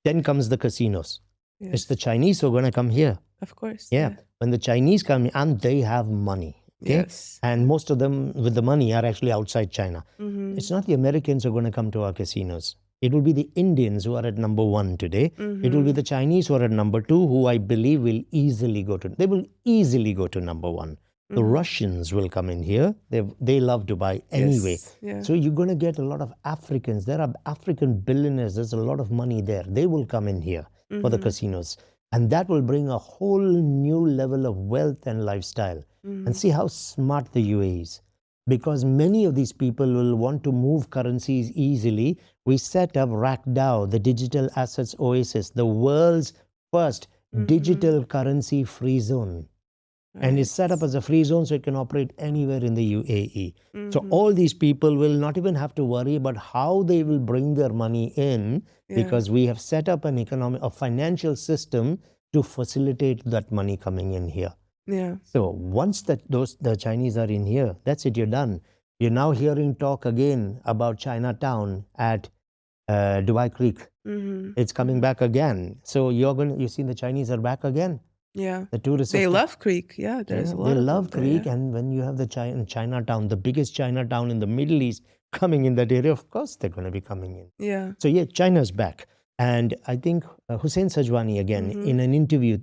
Then comes the casinos. Yes. It's the Chinese who are going to come here. Of course. Yeah. When the Chinese come in, and they have money. Okay? Yes. And most of them with the money are actually outside China. It's not the Americans who are going to come to our casinos. It will be the Indians who are at number 1 today. It will be the Chinese who are at number 2, who I believe will easily go to, they will easily go to number 1. The Russians will come in here. They love Dubai anyway. Yes. Yeah. So you're going to get a lot of Africans. There are African billionaires. There's a lot of money there. They will come in here for the casinos. And that will bring a whole new level of wealth and lifestyle. And see how smart the UAE is. Because many of these people will want to move currencies easily. We set up RACDAO, the Digital Assets Oasis, the world's first digital currency free zone. And it's set up as a free zone so it can operate anywhere in the UAE. So all these people will not even have to worry about how they will bring their money in, because we have set up a financial system to facilitate that money coming in here. Yeah. So once the Chinese are in here, that's it, you're done. You're now hearing talk again about Chinatown at Dubai Creek. It's coming back again. So you see the Chinese are back again. Yeah. The tourists They are love Greek. Yeah, there's a lot they of love them there, Greek, yeah. and when you have the Chinatown, the biggest Chinatown in the Middle East, coming in that area, of course they're going to be coming in. Yeah. So yeah, China's back. And I think Hussein Sajwani, again, in an interview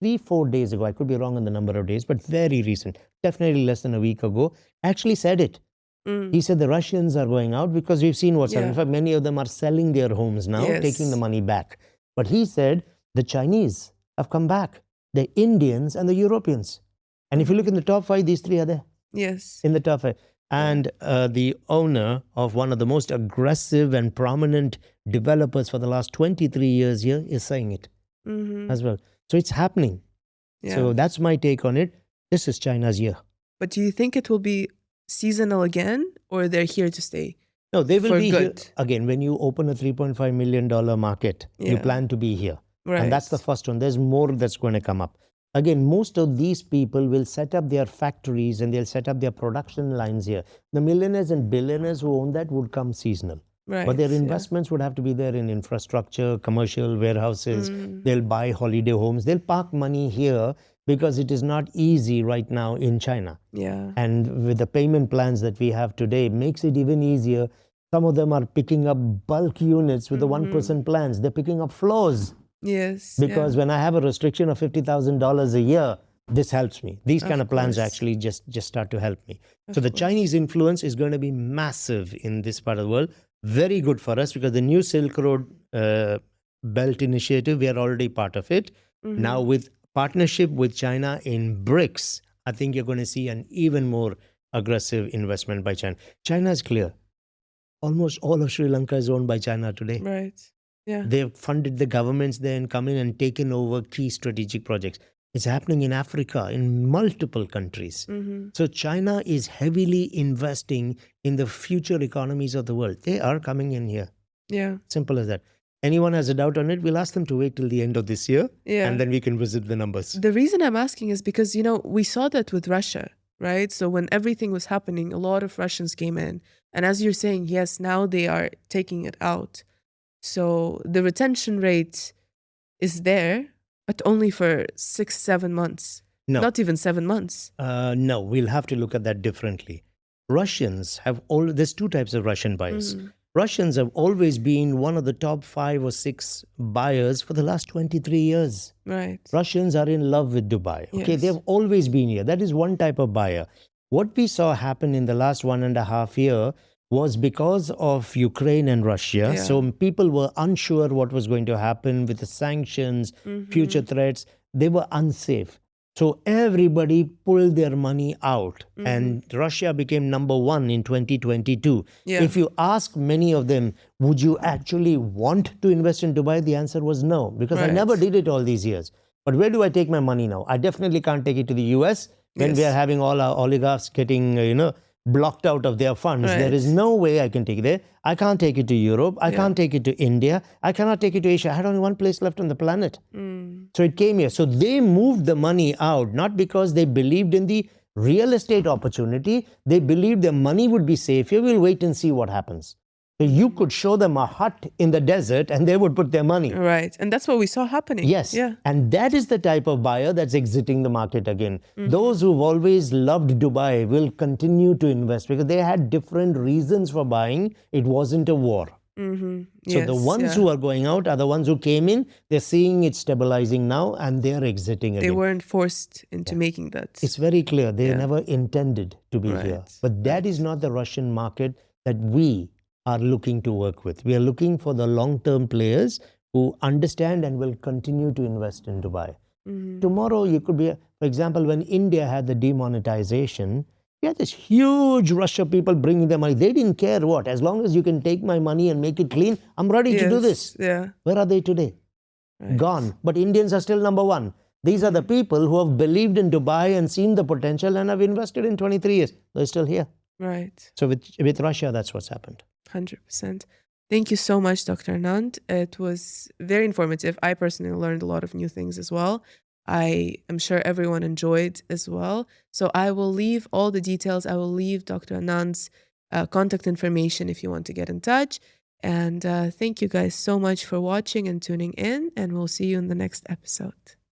3-4 days ago, I could be wrong on the number of days, but very recent, definitely less than a week ago, actually said it. He said the Russians are going out because we've seen what's happening. In fact, many of them are selling their homes now, taking the money back. But he said the Chinese have come back, the Indians and the Europeans. And if you look in the top 5, these 3 are there. Yes. In the top 5. And the owner of one of the most aggressive and prominent developers for the last 23 years here is saying it as well. So it's happening. Yeah. So that's my take on it. This is China's year. But do you think it will be seasonal again, or they're here to stay? No, they will for be good? here. Again, when you open a $3.5 million market, you plan to be here. Right. And that's the first one. There's more that's going to come up. Again, most of these people will set up their factories and they'll set up their production lines here. The millionaires and billionaires who own that would come seasonal. Right. But their investments would have to be there in infrastructure, commercial warehouses. They'll buy holiday homes. They'll park money here because it is not easy right now in China. Yeah. And with the payment plans that we have today, makes it even easier. Some of them are picking up bulk units with the 1% plans. They're picking up floors. Yes. Because when I have a restriction of $50,000 a year, this helps me. These kind of plans actually just start to help me. So the Chinese influence is going to be massive in this part of the world. Very good for us because the new Silk Road Belt Initiative, we are already part of it. Now with partnership with China in BRICS, I think you're going to see an even more aggressive investment by China. China is clear. Almost all of Sri Lanka is owned by China today. Right. Yeah. They've funded the governments there and come in and taken over key strategic projects. It's happening in Africa, in multiple countries. So China is heavily investing in the future economies of the world. They are coming in here. Yeah. Simple as that. Anyone has a doubt on it, we'll ask them to wait till the end of this year. Yeah. And then we can visit the numbers. The reason I'm asking is because, we saw that with Russia, right? So when everything was happening, a lot of Russians came in. And as you're saying, yes, now they are taking it out. So the retention rate is there, but only for 6-7 months. No. Not even 7 months. No, we'll have to look at that differently. Russians have there's 2 types of Russian buyers. Russians have always been one of the top 5 or 6 buyers for the last 23 years. Right. Russians are in love with Dubai. Okay, Yes. they've always been here. That is one type of buyer. What we saw happen in the last 1.5 years was because of Ukraine and Russia. Yeah. So people were unsure what was going to happen with the sanctions, future threats. They were unsafe. So everybody pulled their money out and Russia became number 1 in 2022. Yeah. If you ask many of them, would you actually want to invest in Dubai? The answer was no, because I never did it all these years. But where do I take my money now? I definitely can't take it to the US when we are having all our oligarchs getting, blocked out of their funds. There is no way I can take it there. I can't take it to Europe. I can't take it to India. I cannot take it to Asia. I had only one place left on the planet. So it came here. So they moved the money out, not because they believed in the real estate opportunity. They believed their money would be safe here. We'll wait and see what happens. So you could show them a hut in the desert and they would put their money. Right. And that's what we saw happening. Yes. Yeah. And that is the type of buyer that's exiting the market again. Those who've always loved Dubai will continue to invest because they had different reasons for buying. It wasn't a war. So the ones who are going out are the ones who came in. They're seeing it stabilizing now and they're exiting again. They weren't forced into making that. It's very clear. They never intended to be here. But that is not the Russian market that we are looking to work with. We are looking for the long-term players who understand and will continue to invest in Dubai. Tomorrow, you could be, for example, when India had the demonetization, we had this huge rush of people bringing their money. They didn't care what. As long as you can take my money and make it clean, I'm ready to do this. Yeah. Where are they today? Gone. But Indians are still number 1. These are the people who have believed in Dubai and seen the potential and have invested in 23 years. They're still here. Right. So with Russia, that's what's happened. 100%. Thank you so much, Dr. Anand. It was very informative. I personally learned a lot of new things as well. I am sure everyone enjoyed as well. So I will leave all the details. I will leave Dr. Anand's contact information if you want to get in touch. And thank you guys so much for watching and tuning in. And we'll see you in the next episode.